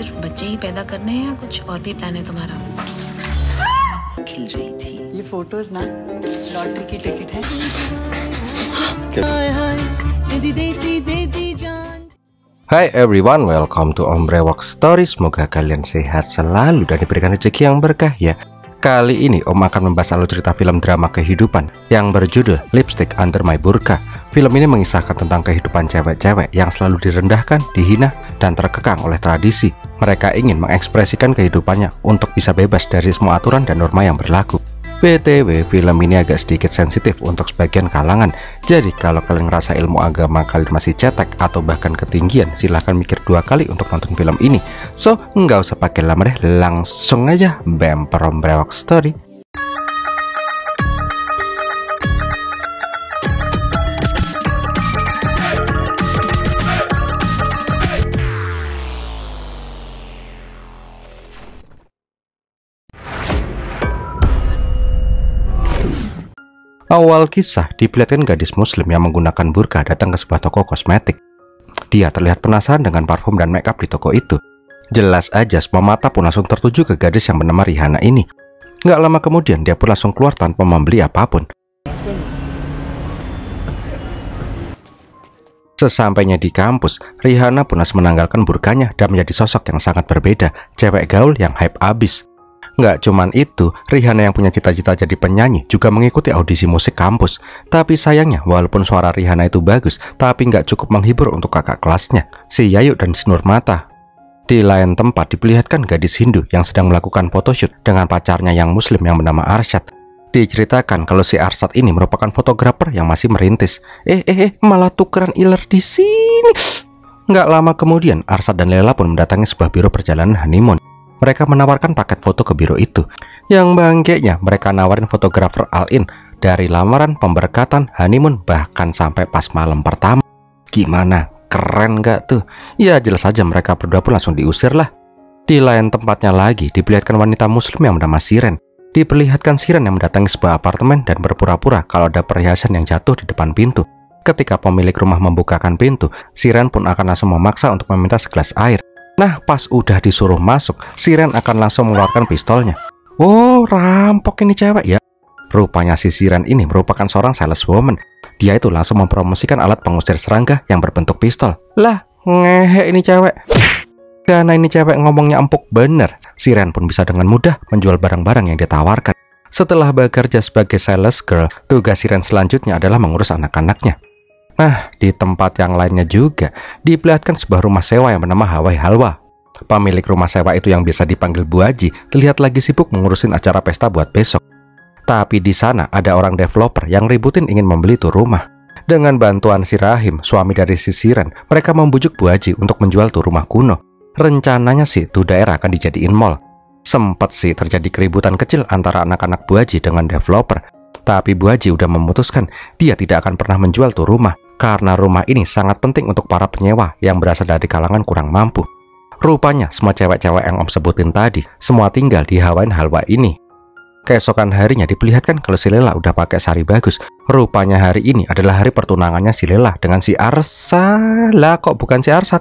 सिर्फ बच्चे ही पैदा करने हैं या कुछ और भी प्लान है तुम्हारा? खिल रही थी ये फोटोज ना लॉटरी की टिकट है। Hai everyone, welcome to Ombre Walk Story. Semoga kalian sehat selalu dan diberikan rezeki yang berkah ya. Kali ini Om akan membahas alur cerita film drama kehidupan yang berjudul Lipstick Under My Burqa. Film ini mengisahkan tentang kehidupan cewek-cewek yang selalu direndahkan, dihina, dan terkekang oleh tradisi. Mereka ingin mengekspresikan kehidupannya untuk bisa bebas dari semua aturan dan norma yang berlaku. BTW, film ini agak sedikit sensitif untuk sebagian kalangan. Jadi kalau kalian ngerasa ilmu agama kalian masih cetek atau bahkan ketinggian, silahkan mikir dua kali untuk nonton film ini. So, nggak usah pakai lama deh, langsung aja bemper Ombre Walk Story. Awal kisah diperlihatkan gadis muslim yang menggunakan burqa datang ke sebuah toko kosmetik. Dia terlihat penasaran dengan parfum dan makeup di toko itu. Jelas aja semua mata pun langsung tertuju ke gadis yang bernama Rihanna ini. Gak lama kemudian dia pun langsung keluar tanpa membeli apapun. Sesampainya di kampus, Rihanna pun harus menanggalkan burkanya dan menjadi sosok yang sangat berbeda, cewek gaul yang hype abis. Nggak cuman itu, Rihanna yang punya cita-cita jadi penyanyi juga mengikuti audisi musik kampus. Tapi sayangnya, walaupun suara Rihanna itu bagus, tapi nggak cukup menghibur untuk kakak kelasnya, si Yayu dan si Nurmata. Di lain tempat diperlihatkan gadis Hindu yang sedang melakukan photoshoot dengan pacarnya yang muslim yang bernama Arsyad. Diceritakan kalau si Arsyad ini merupakan fotografer yang masih merintis. Malah tukeran iler di sini. Nggak lama kemudian, Arsyad dan Lela pun mendatangi sebuah biro perjalanan honeymoon. Mereka menawarkan paket foto ke biro itu. Yang bangkeknya, mereka nawarin fotografer all-in dari lamaran, pemberkatan, honeymoon, bahkan sampai pas malam pertama. Gimana? Keren gak tuh? Ya jelas saja mereka berdua pun langsung diusir lah. Di lain tempatnya lagi, diperlihatkan wanita muslim yang bernama Siren. Diperlihatkan Siren yang mendatangi sebuah apartemen dan berpura-pura kalau ada perhiasan yang jatuh di depan pintu. Ketika pemilik rumah membukakan pintu, Siren pun akan langsung memaksa untuk meminta segelas air. Nah, pas udah disuruh masuk, Siren akan langsung mengeluarkan pistolnya. Oh, rampok ini cewek ya. Rupanya si Siren ini merupakan seorang saleswoman. Dia itu langsung mempromosikan alat pengusir serangga yang berbentuk pistol. Lah, ngehe ini cewek. Karena ini cewek ngomongnya empuk bener, Siren pun bisa dengan mudah menjual barang-barang yang ditawarkan. Setelah bekerja sebagai sales girl, tugas Siren selanjutnya adalah mengurus anak-anaknya. Nah, di tempat yang lainnya juga diperlihatkan sebuah rumah sewa yang bernama Hawaii Halwa. Pemilik rumah sewa itu yang biasa dipanggil Bu Haji terlihat lagi sibuk mengurusin acara pesta buat besok. Tapi di sana ada orang developer yang ributin ingin membeli tuh rumah. Dengan bantuan si Rahim, suami dari si Siren, mereka membujuk Bu Haji untuk menjual tuh rumah kuno. Rencananya sih tuh daerah akan dijadiin mall. Sempet sih terjadi keributan kecil antara anak-anak Bu Haji dengan developer. Tapi Bu Haji udah memutuskan dia tidak akan pernah menjual tuh rumah. Karena rumah ini sangat penting untuk para penyewa yang berasal dari kalangan kurang mampu. Rupanya semua cewek-cewek yang Om sebutin tadi semua tinggal di Hawaii Halwa ini. Keesokan harinya diperlihatkan kalau si Lela udah pakai sari bagus. Rupanya hari ini adalah hari pertunangannya si Lela dengan si Arsyad. Lah kok bukan si Arsyad?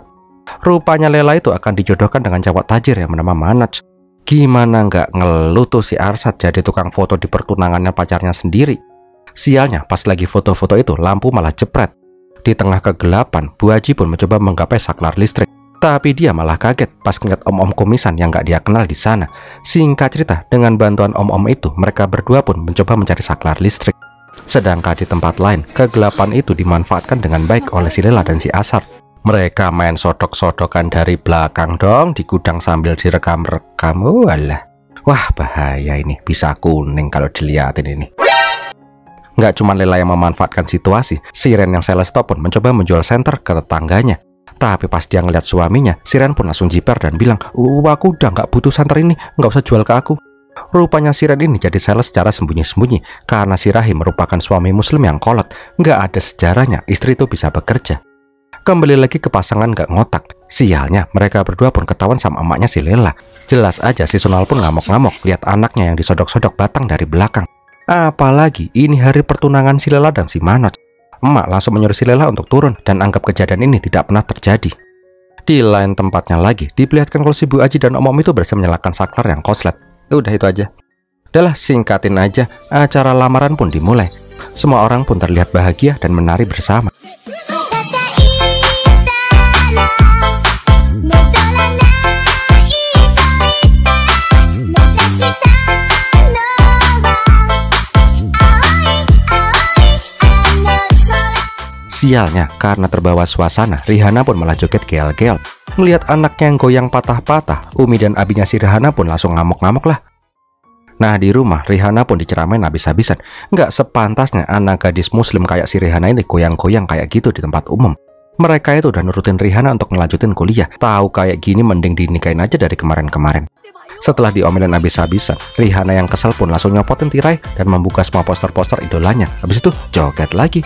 Rupanya Lela itu akan dijodohkan dengan cowok tajir yang bernama Manoj. Gimana nggak ngeluh tuh si Arsyad jadi tukang foto di pertunangannya pacarnya sendiri. Sialnya pas lagi foto-foto itu lampu malah jepret. Di tengah kegelapan, Bu Haji pun mencoba menggapai saklar listrik. Tapi dia malah kaget pas ngeliat om-om kumisan yang gak dia kenal di sana. Singkat cerita, dengan bantuan om-om itu, mereka berdua pun mencoba mencari saklar listrik. Sedangkan di tempat lain, kegelapan itu dimanfaatkan dengan baik oleh si Lela dan si Asar. Mereka main sodok-sodokan dari belakang dong, di gudang sambil direkam-rekam. Walah, wah bahaya ini, bisa kuning kalau dilihatin ini. Nggak cuma Lela yang memanfaatkan situasi, Siren yang sales top pun mencoba menjual senter ke tetangganya. Tapi pas dia ngeliat suaminya, Siren pun langsung jiper dan bilang, aku udah nggak butuh senter ini, nggak usah jual ke aku. Rupanya Siren ini jadi sales secara sembunyi-sembunyi, karena si Rahim merupakan suami muslim yang kolot. Nggak ada sejarahnya istri itu bisa bekerja. Kembali lagi ke pasangan nggak ngotak. Sialnya, mereka berdua pun ketahuan sama emaknya si Lela. Jelas aja si Sonal pun ngamuk-ngamuk lihat anaknya yang disodok-sodok batang dari belakang. Apalagi ini hari pertunangan si Lela dan si Manoj. Emak langsung menyuruh si Lela untuk turun dan anggap kejadian ini tidak pernah terjadi. Di lain tempatnya lagi, diperlihatkan kalau si Bu Aji dan Om itu berhasil menyalakan saklar yang konslet. Udah itu aja. Udahlah, singkatin aja, acara lamaran pun dimulai. Semua orang pun terlihat bahagia dan menari bersama. Sialnya, karena terbawa suasana, Rihanna pun malah joget geol-geol. Melihat anaknya yang goyang patah-patah, Umi dan abinya si Rihanna pun langsung ngamuk-ngamuk lah. Nah, di rumah, Rihanna pun diceramain habis-habisan. Nggak sepantasnya anak gadis muslim kayak si Rihanna ini goyang-goyang kayak gitu di tempat umum. Mereka itu udah nurutin Rihanna untuk ngelanjutin kuliah. Tahu kayak gini mending dinikahin aja dari kemarin-kemarin. Setelah diomelin habis-habisan, Rihanna yang kesal pun langsung nyopotin tirai dan membuka semua poster-poster idolanya. Habis itu joget lagi.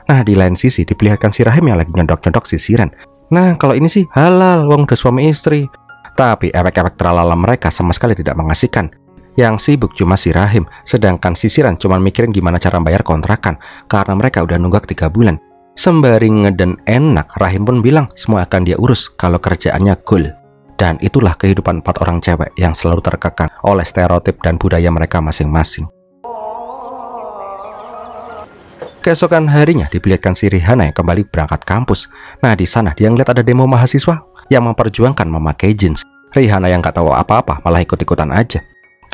Nah, di lain sisi diperlihatkan si Rahim yang lagi nyodok-nyodok sisiran. Nah, kalau ini sih halal, wong udah suami istri. Tapi efek-efek tralala mereka sama sekali tidak mengasihkan. Yang sibuk cuma si Rahim, sedangkan sisiran cuma mikirin gimana cara bayar kontrakan, karena mereka udah nunggak 3 bulan. Sembari ngeden enak, Rahim pun bilang semua akan dia urus kalau kerjaannya cool. Dan itulah kehidupan 4 orang cewek yang selalu terkekang oleh stereotip dan budaya mereka masing-masing. Keesokan harinya diperlihatkan si Rihanna yang kembali berangkat kampus. Nah, di sana dia ngeliat ada demo mahasiswa yang memperjuangkan memakai jeans. Rihanna yang gak tahu apa-apa malah ikut-ikutan aja.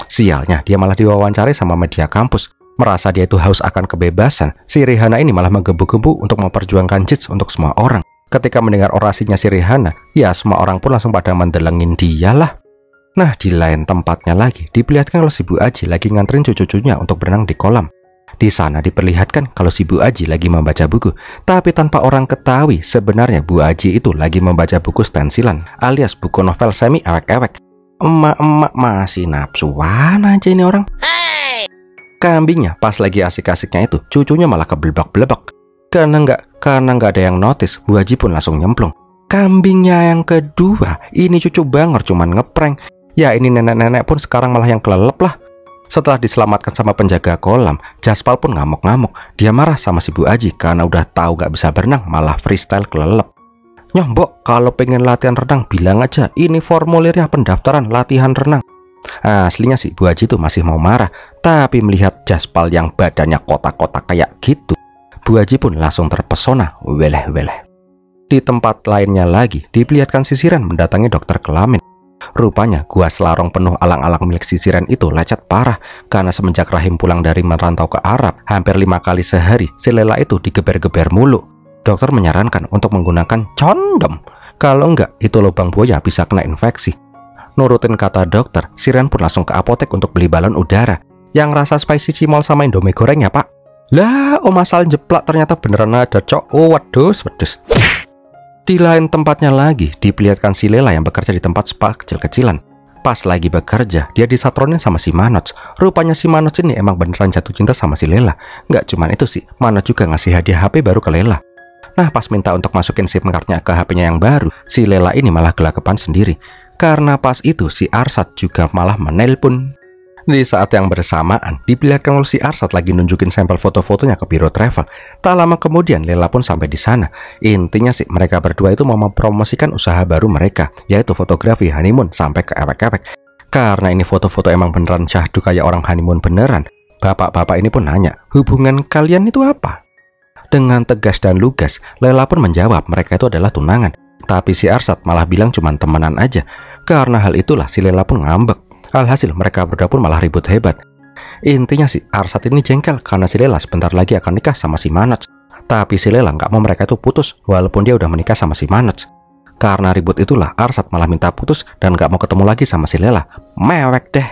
Sialnya, dia malah diwawancari sama media kampus. Merasa dia itu haus akan kebebasan, si Rihanna ini malah menggebu-gebu untuk memperjuangkan jeans untuk semua orang. Ketika mendengar orasinya si Rihanna, ya semua orang pun langsung pada mendelengin dia lah. Nah, di lain tempatnya lagi diperlihatkan kalau si Bu Aji lagi nganterin cucu-cucunya untuk berenang di kolam. Di sana diperlihatkan kalau si Bu Aji lagi membaca buku, tapi tanpa orang ketahui sebenarnya Bu Aji itu lagi membaca buku stensilan alias buku novel semi ewek-ewek. Emak-emak masih nafsuan aja ini orang. Kambingnya pas lagi asik-asiknya itu, cucunya malah keblebak-blebak. Karena nggak ada yang notice, Bu Aji pun langsung nyemplung. Kambingnya yang kedua, ini cucu bangor cuman ngeprank. Ya ini nenek-nenek pun sekarang malah yang kelelep lah. Setelah diselamatkan sama penjaga kolam, Jaspal pun ngamuk-ngamuk. Dia marah sama si Bu Aji karena udah tahu gak bisa berenang, malah freestyle kelelep. Nyoh mbok, kalau pengen latihan renang bilang aja, ini formulirnya pendaftaran latihan renang. Aslinya si Bu Aji tuh masih mau marah, tapi melihat Jaspal yang badannya kotak-kotak kayak gitu, Bu Aji pun langsung terpesona, weleh-weleh. Di tempat lainnya lagi, diperlihatkan sisiran mendatangi dokter kelamin. Rupanya gua selarong penuh alang-alang milik sisiran itu lecet parah karena semenjak Rahim pulang dari merantau ke Arab, hampir 5 kali sehari si Lela itu digeber-geber mulu. Dokter menyarankan untuk menggunakan condom. Kalau enggak, itu lubang buaya bisa kena infeksi. Nurutin kata dokter, Siren pun langsung ke apotek untuk beli balon udara yang rasa spicy cimol sama Indomie goreng ya pak. Lah, masal jeplak ternyata beneran ada cok. Oh wedus. Di lain tempatnya lagi, diperlihatkan si Lela yang bekerja di tempat spa kecil-kecilan. Pas lagi bekerja, dia disatronin sama si Manots. Rupanya si Manots ini emang beneran jatuh cinta sama si Lela. Nggak cuman itu sih, Manots juga ngasih hadiah HP baru ke Lela. Nah, pas minta untuk masukin SIM cardnya ke HP-nya yang baru, si Lela ini malah gelagapan sendiri. Karena pas itu si Arsat juga malah menelpon. Di saat yang bersamaan, diperlihatkan kalau si Arsat lagi nunjukin sampel foto-fotonya ke biro travel. Tak lama kemudian, Lela pun sampai di sana. Intinya sih, mereka berdua itu mau mempromosikan usaha baru mereka, yaitu fotografi honeymoon sampai ke ewek-ewek. Karena ini foto-foto emang beneran syahdu kayak orang honeymoon beneran, bapak-bapak ini pun nanya, hubungan kalian itu apa? Dengan tegas dan lugas, Lela pun menjawab mereka itu adalah tunangan. Tapi si Arsat malah bilang cuman temenan aja. Karena hal itulah si Lela pun ngambek. Alhasil mereka berdua pun malah ribut hebat. Intinya si Arsat ini jengkel karena si Lela sebentar lagi akan nikah sama si Manots. Tapi si Lela nggak mau mereka itu putus walaupun dia udah menikah sama si Manots. Karena ribut itulah Arsat malah minta putus dan nggak mau ketemu lagi sama si Lela. Mewek deh.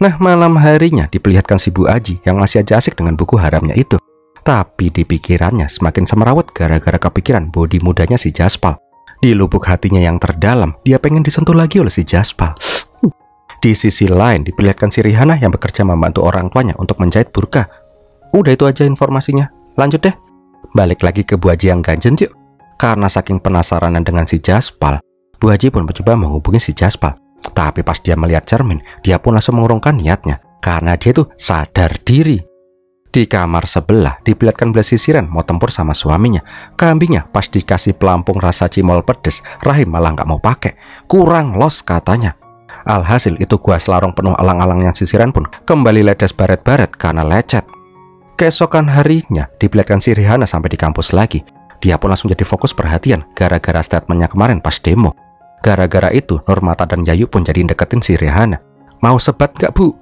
Nah, malam harinya diperlihatkan si Bu Aji yang masih aja asik dengan buku haramnya itu. Tapi di pikirannya semakin semerawut gara-gara kepikiran bodi mudanya si Jaspal. Di lubuk hatinya yang terdalam, dia pengen disentuh lagi oleh si Jaspal. Di sisi lain diperlihatkan si Rihanna yang bekerja membantu orang tuanya untuk menjahit burka. Udah itu aja informasinya. Lanjut deh. Balik lagi ke Bu Aji yang ganjen yuk. Karena saking penasaranan dengan si Jaspal, Bu Aji pun mencoba menghubungi si Jaspal. Tapi pas dia melihat cermin, dia pun langsung mengurungkan niatnya. karena dia tuh sadar diri. Di kamar sebelah diperlihatkan Bella sisiran mau tempur sama suaminya. Kambingnya pas dikasih pelampung rasa cimol pedes, Rahim malah nggak mau pakai. Kurang los katanya. Alhasil itu gua selarong penuh alang-alangnya sisiran pun kembali ledes baret-baret karena lecet. Keesokan harinya diperlihatkan si Rihanna sampai di kampus lagi. Dia pun langsung jadi fokus perhatian gara-gara statementnya kemarin pas demo. Gara-gara itu Nurmata dan Yayu pun jadi deketin si Rihanna. Mau sebat gak bu?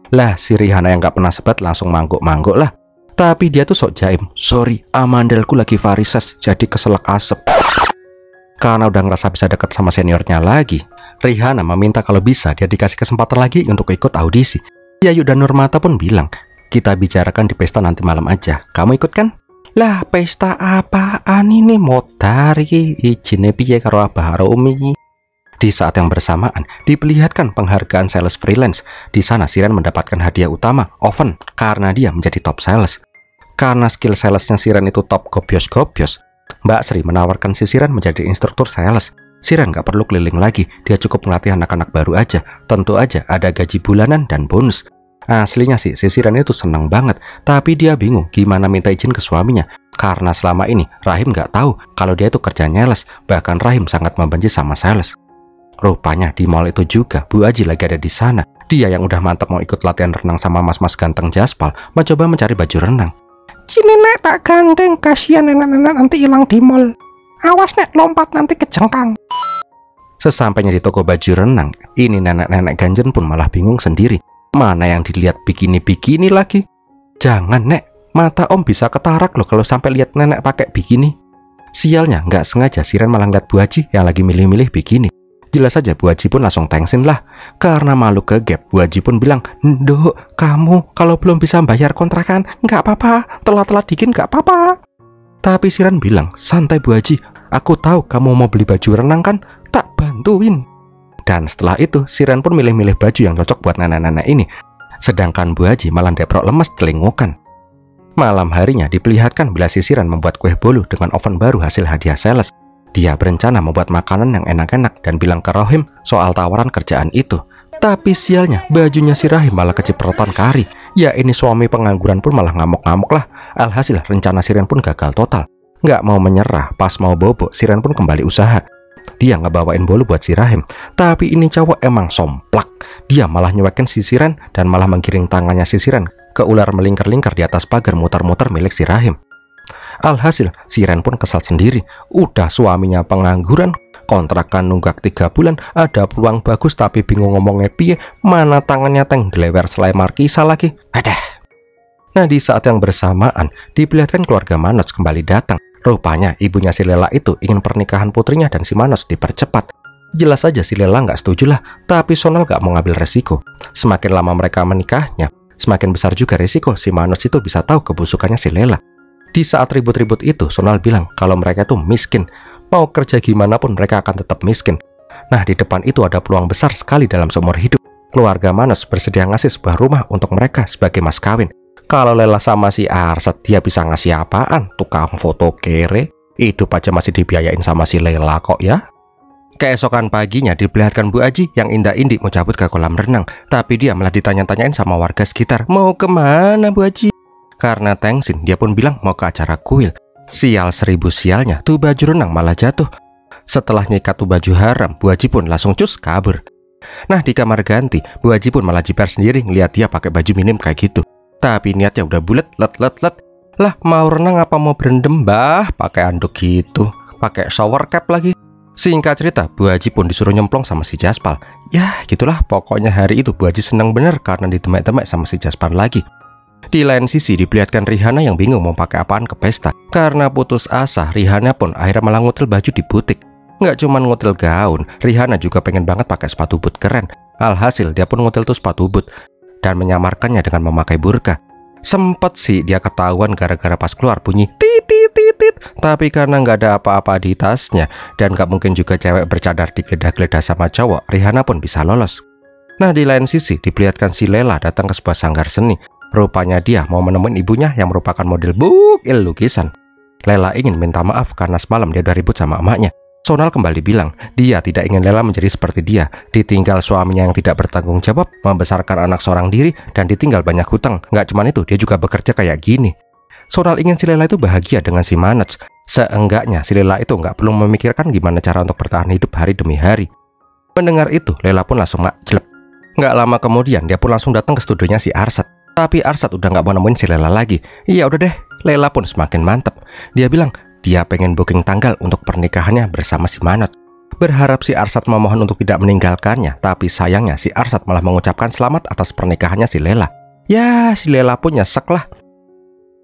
Lah si Rihanna yang gak pernah sebat langsung mangguk-mangguk lah. Tapi dia tuh sok jaim. Sorry, amandalku lagi varises jadi keselak asap. Karena udah ngerasa bisa deket sama seniornya lagi, Rihanna meminta kalau bisa dia dikasih kesempatan lagi untuk ikut audisi. Yayu dan Nurmata pun bilang, kita bicarakan di pesta nanti malam aja. Kamu ikut kan? Lah pesta apaan ini? Modari izinnya piye karo Abah Umi. Di saat yang bersamaan, diperlihatkan penghargaan sales freelance. Di sana Siren mendapatkan hadiah utama, oven, karena dia menjadi top sales. Karena skill salesnya Siren itu top gobios-gobios, Mbak Sri menawarkan si Siren menjadi instruktur sales. Siren gak perlu keliling lagi, dia cukup melatih anak-anak baru aja. Tentu aja ada gaji bulanan dan bonus. Aslinya sih, si Siren itu seneng banget, tapi dia bingung gimana minta izin ke suaminya. Karena selama ini, Rahim gak tahu kalau dia itu kerja nyales, bahkan Rahim sangat membenci sama sales. Rupanya di mall itu juga Bu Aji lagi ada di sana. Dia yang udah mantap mau ikut latihan renang sama mas-mas ganteng Jaspal, mencoba mencari baju renang. Cini nek tak gandeng, kasihan nenek-nenek nanti hilang di mall. Awas nek lompat nanti kejengkang. Sesampainya di toko baju renang, ini nenek-nenek ganjen pun malah bingung sendiri. Mana yang dilihat bikini-bikini lagi? Jangan nek, mata om bisa ketarak loh kalau sampai lihat nenek pakai bikini. Sialnya nggak sengaja Siren malah ngeliat Bu Aji yang lagi milih-milih bikini. Jelas saja Bu Aji pun langsung tengsin lah. Karena malu ke gap, Bu Aji pun bilang, Nduk, kamu kalau belum bisa bayar kontrakan, nggak apa-apa, telat-telat dikit nggak apa-apa. Tapi Siren bilang, santai Bu Aji, aku tahu kamu mau beli baju renang kan, tak bantuin. Dan setelah itu, Siren pun milih-milih baju yang cocok buat nenek-nenek ini. Sedangkan Bu Aji malah deprok lemes celingukan. Malam harinya diperlihatkan bila si Siren membuat kue bolu dengan oven baru hasil hadiah sales. Dia berencana membuat makanan yang enak-enak dan bilang ke Rahim soal tawaran kerjaan itu. Tapi sialnya, bajunya si Rahim malah kecipratan kari. Ya ini suami pengangguran pun malah ngamuk-ngamuk lah. Alhasil rencana Siren pun gagal total. Nggak mau menyerah, pas mau bobo, Siren pun kembali usaha. Dia ngebawain bolu buat si Rahim. Tapi ini cowok emang somplak. Dia malah nyuekin si Siren dan malah menggiring tangannya si Siren ke ular melingkar-lingkar di atas pagar muter-muter milik si Rahim. Alhasil, Siren pun kesal sendiri. Udah suaminya pengangguran, kontrakan nunggak 3 bulan, ada peluang bagus tapi bingung ngomongnya piye, mana tangannya teng delewer selai markisa lagi. Adah. Nah di saat yang bersamaan, diperlihatkan keluarga Manos kembali datang. Rupanya ibunya si Lela itu ingin pernikahan putrinya dan si Manos dipercepat. Jelas aja si Lela nggak setuju lah, tapi Sonal nggak mau ngambil resiko. Semakin lama mereka menikahnya, semakin besar juga resiko si Manos itu bisa tahu kebusukannya si Lela. Di saat ribut-ribut itu, Sonal bilang kalau mereka tuh miskin. Mau kerja gimana pun mereka akan tetap miskin. Nah, di depan itu ada peluang besar sekali dalam seumur hidup. Keluarga Manos bersedia ngasih sebuah rumah untuk mereka sebagai mas kawin. Kalau Lela sama si Arset, dia bisa ngasih apaan? Tukang foto kere? Hidup aja masih dibiayain sama si Lela kok ya. Keesokan paginya diperlihatkan Bu Aji yang indah-indik mau cabut ke kolam renang. Tapi dia malah ditanya-tanyain sama warga sekitar. Mau kemana Bu Aji? Karena tengsin, dia pun bilang mau ke acara kuil. Sial 1000 sialnya, tuh baju renang malah jatuh. Setelah nyikat tuh baju haram, Bu Aji pun langsung cus kabur. Nah di kamar ganti, Bu Aji pun malah jiper sendiri ngeliat dia pakai baju minim kayak gitu. Tapi niatnya udah bulet, let. Lah mau renang apa mau berendam bah, pakai anduk gitu, pakai shower cap lagi. Singkat cerita, Bu Aji pun disuruh nyemplung sama si Jaspal. Ya gitulah, pokoknya hari itu Bu Aji seneng bener karena ditemek-temek sama si Jaspal lagi. Di lain sisi diperlihatkan Rihanna yang bingung mau pakai apaan ke pesta. Karena putus asa, Rihanna pun akhirnya malah ngutil baju di butik. Nggak cuma ngutil gaun, Rihanna juga pengen banget pakai sepatu boot keren. Alhasil dia pun ngutil tuh sepatu boot dan menyamarkannya dengan memakai burka. Sempet sih dia ketahuan gara-gara pas keluar bunyi tit. Tapi karena nggak ada apa-apa di tasnya dan nggak mungkin juga cewek bercadar digeledah-geledah sama cowok, Rihanna pun bisa lolos. Nah di lain sisi diperlihatkan si Lela datang ke sebuah sanggar seni. Rupanya dia mau menemuin ibunya yang merupakan model bukil lukisan. Lela ingin minta maaf karena semalam dia udah ribut sama emaknya. Sonal kembali bilang dia tidak ingin Lela menjadi seperti dia, ditinggal suaminya yang tidak bertanggung jawab, membesarkan anak seorang diri, dan ditinggal banyak hutang. Nggak cuma itu, dia juga bekerja kayak gini. Sonal ingin si Lela itu bahagia dengan si Manoj. Seenggaknya si Lela itu nggak perlu memikirkan gimana cara untuk bertahan hidup hari demi hari. Mendengar itu, Lela pun langsung makjleb. Nggak lama kemudian, dia pun langsung datang ke studionya si Arsad. Tapi Arsad udah nggak mau nemuin si Lela lagi. Ya udah deh, Lela pun semakin mantep. Dia bilang dia pengen booking tanggal untuk pernikahannya bersama si Manoj. Berharap si Arsad memohon untuk tidak meninggalkannya, tapi sayangnya si Arsad malah mengucapkan selamat atas pernikahannya si Lela. Ya, si Lela pun nyesek lah.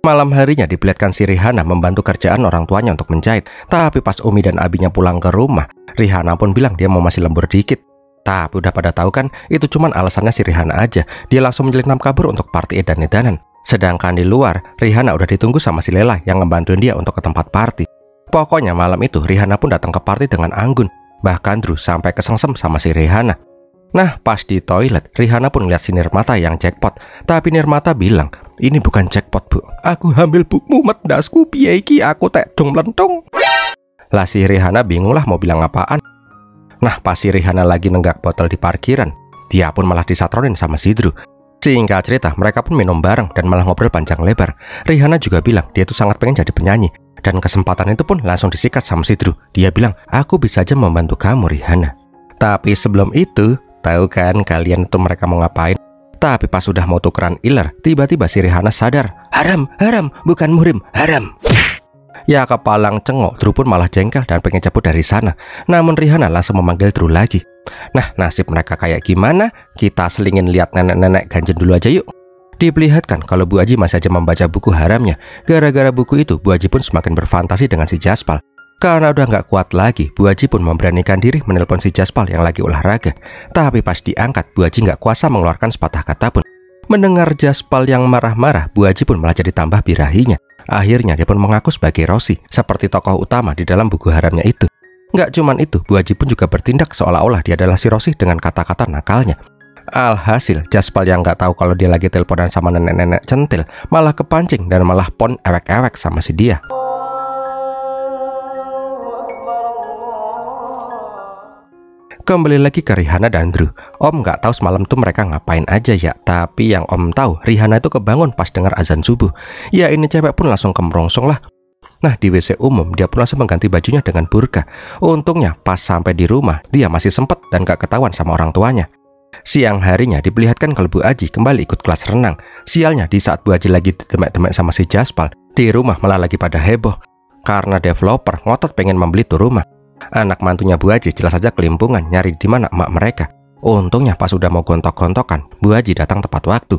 Malam harinya diperlihatkan si Rihanna membantu kerjaan orang tuanya untuk menjahit. Tapi pas Umi dan Abinya pulang ke rumah, Rihanna pun bilang dia mau masih lembur dikit. Tapi udah pada tahu kan, itu cuman alasannya si Rihanna aja. Dia langsung menjelinap kabur untuk party edan-edanan. Sedangkan di luar, Rihanna udah ditunggu sama si Lela yang ngebantuin dia untuk ke tempat party. Pokoknya malam itu Rihanna pun datang ke party dengan anggun. Bahkan Drew sampai kesengsem sama si Rihanna. Nah, pas di toilet, Rihanna pun lihat si Nirmata yang jackpot. Tapi Nirmata bilang, ini bukan jackpot bu, aku hamil bu, mumet dasku piye iki, aku tek dong melentong. Lah si Rihanna bingung lah mau bilang apaan. Nah, pas si Rihanna lagi nenggak botol di parkiran, dia pun malah disatronin sama si Drew. Singkat cerita, mereka pun minum bareng dan malah ngobrol panjang lebar. Rihanna juga bilang dia tuh sangat pengen jadi penyanyi. Dan kesempatan itu pun langsung disikat sama si Drew. Dia bilang, aku bisa aja membantu kamu Rihanna. Tapi sebelum itu, tahu kan kalian tuh mereka mau ngapain? Tapi pas sudah mau tukeran iler, tiba-tiba si Rihanna sadar. Haram, haram, bukan muhrim, haram. Ya kepalang cengok, Drew pun malah jengkel dan pengen cabut dari sana. Namun Rihanna langsung memanggil Drew lagi. Nah, nasib mereka kayak gimana? Kita selingin lihat nenek-nenek ganjen dulu aja yuk. Diperlihatkan kalau Bu Aji masih aja membaca buku haramnya. Gara-gara buku itu, Bu Aji pun semakin berfantasi dengan si Jaspal. Karena udah nggak kuat lagi, Bu Aji pun memberanikan diri menelpon si Jaspal yang lagi olahraga. Tapi pas diangkat, Bu Aji nggak kuasa mengeluarkan sepatah kata pun. Mendengar Jaspal yang marah-marah, Bu Aji pun malah jadi tambah birahinya. Akhirnya dia pun mengaku sebagai Rosi, seperti tokoh utama di dalam buku haramnya itu. Nggak cuman itu, Bu Aji pun juga bertindak seolah-olah dia adalah si Rosi dengan kata-kata nakalnya. Alhasil, Jaspal yang nggak tahu kalau dia lagi teleponan sama nenek-nenek centil, malah kepancing dan malah pon ewek-ewek sama si dia. Kembali lagi ke Rihanna dan Drew. Om nggak tahu semalam tuh mereka ngapain aja ya. Tapi yang Om tahu, Rihanna itu kebangun pas dengar azan subuh. Ya ini cewek pun langsung kemerongsong lah. Nah di WC umum dia pun langsung mengganti bajunya dengan burka. Untungnya pas sampai di rumah dia masih sempet dan gak ketahuan sama orang tuanya. Siang harinya diperlihatkan kalau Bu Aji kembali ikut kelas renang. Sialnya di saat Bu Aji lagi demek-demek sama si Jaspal, di rumah malah lagi pada heboh. Karena developer ngotot pengen membeli tuh rumah. Anak mantunya Bu Aji jelas saja kelimpungan nyari di mana emak mereka. Untungnya pas sudah mau gontok-gontokan, Bu Aji datang tepat waktu.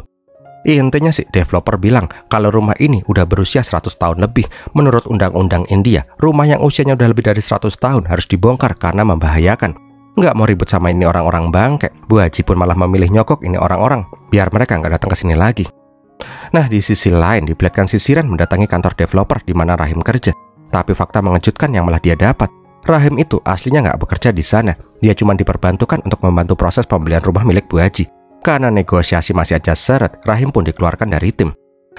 Intinya sih developer bilang kalau rumah ini udah berusia 100 tahun lebih. Menurut undang-undang India, rumah yang usianya udah lebih dari 100 tahun harus dibongkar karena membahayakan. Nggak mau ribut sama ini orang-orang bangke. Bu Aji pun malah memilih nyokok ini orang-orang biar mereka nggak datang ke sini lagi. Nah di sisi lain diperlihatkan si Siren mendatangi kantor developer di mana Rahim kerja. Tapi fakta mengejutkan yang malah dia dapat. Rahim itu aslinya nggak bekerja di sana. Dia cuma diperbantukan untuk membantu proses pembelian rumah milik Bu Aji. Karena negosiasi masih aja seret, Rahim pun dikeluarkan dari tim.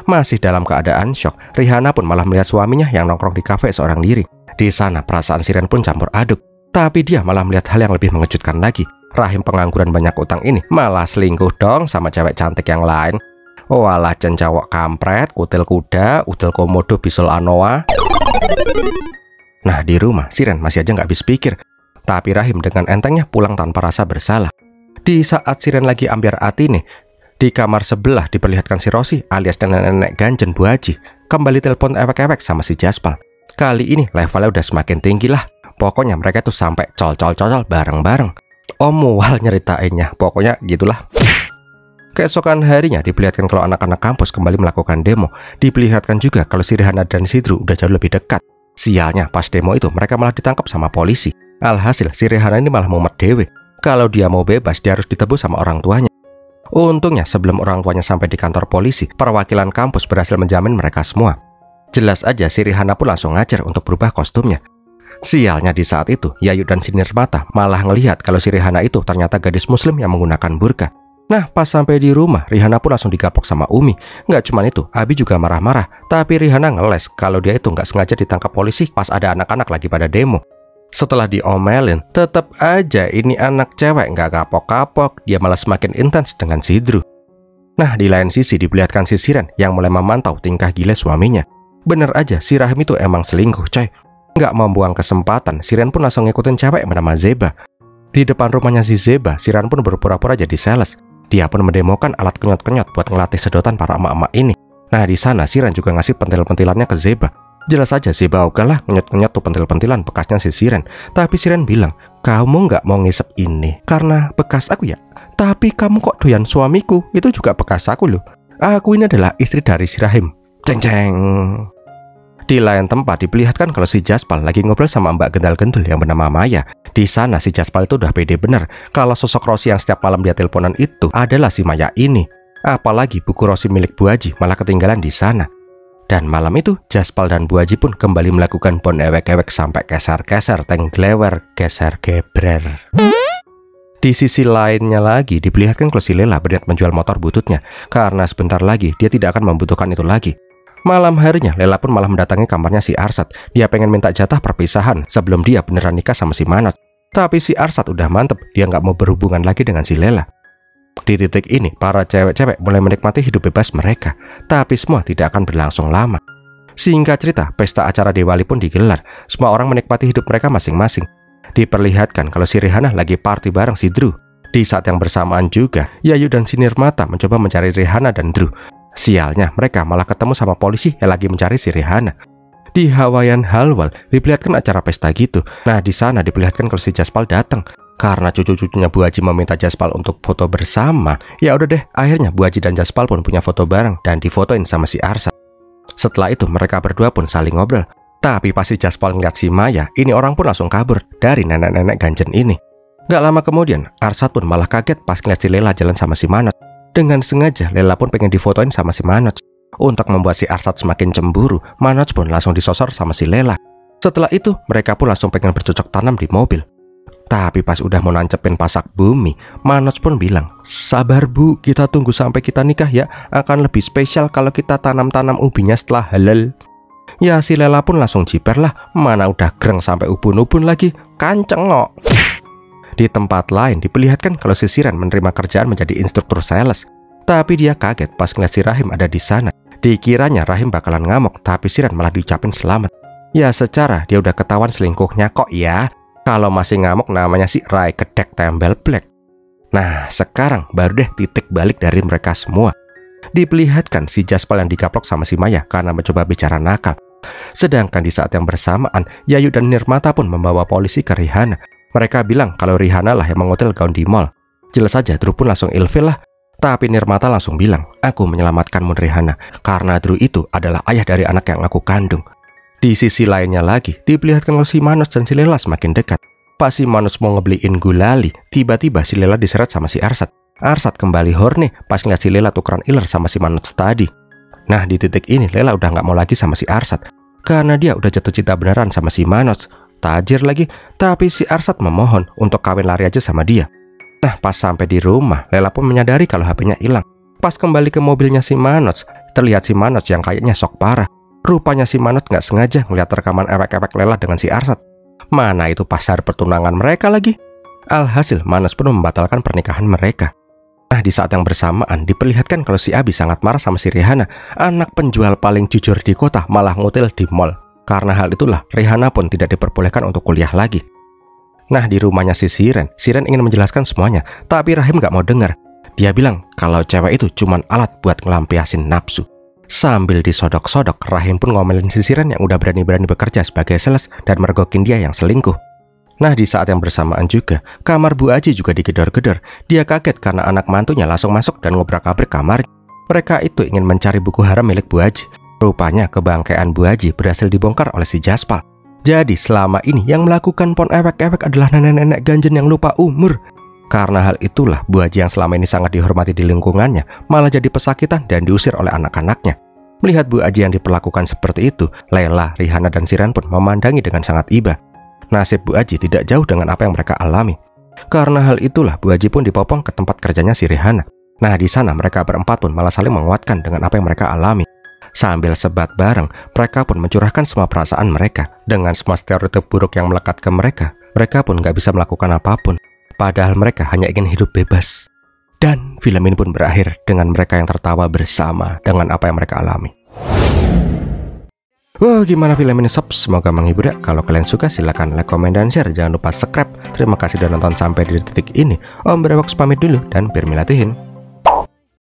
Masih dalam keadaan syok, Rihanna pun malah melihat suaminya yang nongkrong di kafe seorang diri. Di sana perasaan Siren pun campur aduk. Tapi dia malah melihat hal yang lebih mengejutkan lagi. Rahim pengangguran banyak utang ini malah selingkuh dong sama cewek cantik yang lain. Walah cencawok kampret, kutil kuda, udel komodo bisul anoa. Nah di rumah, Siren masih aja nggak habis pikir. Tapi Rahim dengan entengnya pulang tanpa rasa bersalah. Di saat Siren lagi ambiar hati nih, di kamar sebelah diperlihatkan si Rosi alias nenek-nenek ganjen Bu Aji kembali telepon ewek-ewek sama si Jaspal. Kali ini levelnya udah semakin tinggi lah. Pokoknya mereka tuh sampai col-col-col bareng-bareng. Om mual nyeritainnya, pokoknya gitulah. Keesokan harinya diperlihatkan kalau anak-anak kampus kembali melakukan demo. Diperlihatkan juga kalau si Rihanna dan si Drew udah jauh lebih dekat. Sialnya pas demo itu mereka malah ditangkap sama polisi. Alhasil si Rihanna ini malah mumet dewe. Kalau dia mau bebas dia harus ditebus sama orang tuanya. Untungnya sebelum orang tuanya sampai di kantor polisi, perwakilan kampus berhasil menjamin mereka semua. Jelas aja si Rihanna pun langsung ngajar untuk berubah kostumnya. Sialnya di saat itu, Yayu dan si Nirmata malah ngelihat kalau si Rihanna itu ternyata gadis muslim yang menggunakan burka. Nah pas sampai di rumah, Rihanna pun langsung digapok sama Umi. Nggak cuman itu, Abi juga marah-marah. Tapi Rihanna ngeles kalau dia itu nggak sengaja ditangkap polisi pas ada anak-anak lagi pada demo. Setelah diomelin, tetap aja ini anak cewek nggak kapok-kapok, dia malah semakin intens dengan si Drew. Nah, di lain sisi diperlihatkan si Siren yang mulai memantau tingkah gila suaminya. Bener aja, si Rahim itu emang selingkuh, coy. Nggak membuang kesempatan, Siren pun langsung ngikutin cewek yang bernama Zeba. Di depan rumahnya si Zeba, Siren pun berpura-pura jadi sales. Dia pun mendemokan alat kenyot-kenyot buat ngelatih sedotan para emak-emak ini. Nah, di sana Siren juga ngasih pentil-pentilannya ke Zeba. Jelas aja Zeba ogahlah ngenyot-ngenyot tuh pentil-pentilan bekasnya si Siren. Tapi Siren bilang, kamu nggak mau ngisep ini karena bekas aku ya? Tapi kamu kok doyan suamiku? Itu juga bekas aku loh. Aku ini adalah istri dari si Rahim. Ceng-ceng. Di lain tempat diperlihatkan kalau si Jaspal lagi ngobrol sama Mbak Gendal-Gendul yang bernama Maya. Di sana si Jaspal itu udah pede bener kalau sosok Rosi yang setiap malam dia teleponan itu adalah si Maya ini. Apalagi buku Rosi milik Bu Haji malah ketinggalan di sana. Dan malam itu Jaspal dan Bu Haji pun kembali melakukan pon ewek-ewek sampai keser-keser, tengglewer, geser gebrer. Di sisi lainnya lagi diperlihatkan kalau si Lela berniat menjual motor bututnya karena sebentar lagi dia tidak akan membutuhkan itu lagi. Malam harinya Lela pun malah mendatangi kamarnya si Arsat. Dia pengen minta jatah perpisahan sebelum dia beneran nikah sama si Manot. Tapi si Arsat udah mantep, dia nggak mau berhubungan lagi dengan si Lela. Di titik ini para cewek-cewek mulai menikmati hidup bebas mereka. Tapi semua tidak akan berlangsung lama. Singkat cerita, pesta acara Diwali pun digelar. Semua orang menikmati hidup mereka masing-masing. Diperlihatkan kalau si Rihanna lagi party bareng si Drew. Di saat yang bersamaan juga, Yayu dan si Nirmata mencoba mencari Rihanna dan Drew. Sialnya, mereka malah ketemu sama polisi yang lagi mencari si Rihanna. Di Hawaiian Halwal diperlihatkan acara pesta gitu. Nah, di sana diperlihatkan kalau si Jaspal datang. Karena cucu-cucunya Bu Haji meminta Jaspal untuk foto bersama, ya udah deh, akhirnya Bu Haji dan Jaspal pun punya foto bareng dan difotoin sama si Arsa. Setelah itu mereka berdua pun saling ngobrol. Tapi pas si Jaspal ngeliat si Maya, ini orang pun langsung kabur dari nenek-nenek ganjen ini. Gak lama kemudian, Arsat pun malah kaget pas ngeliat si Lela jalan sama si Manot. Dengan sengaja, Lela pun pengen difotoin sama si Manot. Untuk membuat si Arsat semakin cemburu, Manot pun langsung disosor sama si Lela. Setelah itu, mereka pun langsung pengen bercocok tanam di mobil. Tapi pas udah mau nancepin pasak bumi, Manot pun bilang, sabar bu, kita tunggu sampai kita nikah ya. Akan lebih spesial kalau kita tanam-tanam ubinya setelah halal. Ya si Lela pun langsung jiper lah. Mana udah greng sampai ubun-ubun lagi, kancengok. Di tempat lain diperlihatkan kalau si Siren menerima kerjaan menjadi instruktur sales. Tapi dia kaget pas ngeliat si Rahim ada di sana. Dikiranya Rahim bakalan ngamuk, tapi Siren malah diucapin selamat. Ya secara dia udah ketahuan selingkuhnya kok ya. Kalau masih ngamuk namanya si Rai Kedek Tembel Black. Nah sekarang baru deh titik balik dari mereka semua. Diperlihatkan si Jaspal yang digaplok sama si Maya karena mencoba bicara nakal. Sedangkan di saat yang bersamaan, Yayu dan Nirmata pun membawa polisi ke Rihanna. Mereka bilang kalau Rihanna lah yang mengotel gaun di mall. Jelas saja Drew pun langsung ilfil lah. Tapi Nirmata langsung bilang, aku menyelamatkanmu Rihanna, karena Drew itu adalah ayah dari anak yang aku kandung. Di sisi lainnya lagi, diperlihatkan kalau si Manos dan si Lela semakin dekat. Pas si Manos mau ngebeliin gulali, tiba-tiba si Lela diseret sama si Arsat. Arsat kembali horny pas ngeliat si Lela tukeran iler sama si Manos tadi. Nah di titik ini Lela udah gak mau lagi sama si Arsat, karena dia udah jatuh cinta beneran sama si Manos. Tajir lagi, tapi si Arsat memohon untuk kawin lari aja sama dia. Nah pas sampai di rumah, Lela pun menyadari kalau HP-nya hilang. Pas kembali ke mobilnya si Manos, terlihat si Manos yang kayaknya shock parah. Rupanya si Manot gak sengaja ngeliat rekaman ewek-ewek Lela dengan si Arsat. Mana itu pas hari pertunangan mereka lagi. Alhasil Manos pun membatalkan pernikahan mereka. Nah di saat yang bersamaan diperlihatkan kalau si Abi sangat marah sama si Rihanna. Anak penjual paling jujur di kota malah ngutil di mall. Karena hal itulah Rihanna pun tidak diperbolehkan untuk kuliah lagi. Nah di rumahnya si Siren ingin menjelaskan semuanya. Tapi Rahim gak mau dengar. Dia bilang kalau cewek itu cuman alat buat ngelampiasin nafsu. Sambil disodok-sodok, Rahim pun ngomelin si Siren yang udah berani-berani bekerja sebagai sales dan mergokin dia yang selingkuh. Nah di saat yang bersamaan juga, kamar Bu Haji juga digedor-gedor. Dia kaget karena anak mantunya langsung masuk dan ngobrak-abrik kamar. Mereka itu ingin mencari buku haram milik Bu Haji. Rupanya kebangkaian Bu Haji berhasil dibongkar oleh si Jaspal. Jadi selama ini yang melakukan pon ewek-ewek adalah nenek-nenek ganjen yang lupa umur. Karena hal itulah Bu Haji yang selama ini sangat dihormati di lingkungannya malah jadi pesakitan dan diusir oleh anak-anaknya. Melihat Bu Haji yang diperlakukan seperti itu, Lela, Rihanna dan Siren pun memandangi dengan sangat iba. Nasib Bu Haji tidak jauh dengan apa yang mereka alami. Karena hal itulah Bu Haji pun dipopong ke tempat kerjanya si Rihanna. Nah di sana mereka berempat pun malah saling menguatkan dengan apa yang mereka alami. Sambil sebat bareng, mereka pun mencurahkan semua perasaan mereka. Dengan semua stereotip buruk yang melekat ke mereka pun gak bisa melakukan apapun. Padahal mereka hanya ingin hidup bebas. Dan film ini pun berakhir dengan mereka yang tertawa bersama dengan apa yang mereka alami. Wah, gimana film ini sob? Semoga menghibur ya. Kalau kalian suka silahkan like, comment, dan share. Jangan lupa subscribe. Terima kasih sudah nonton sampai di titik ini. Om Brewoks pamit dulu dan biar milatihin.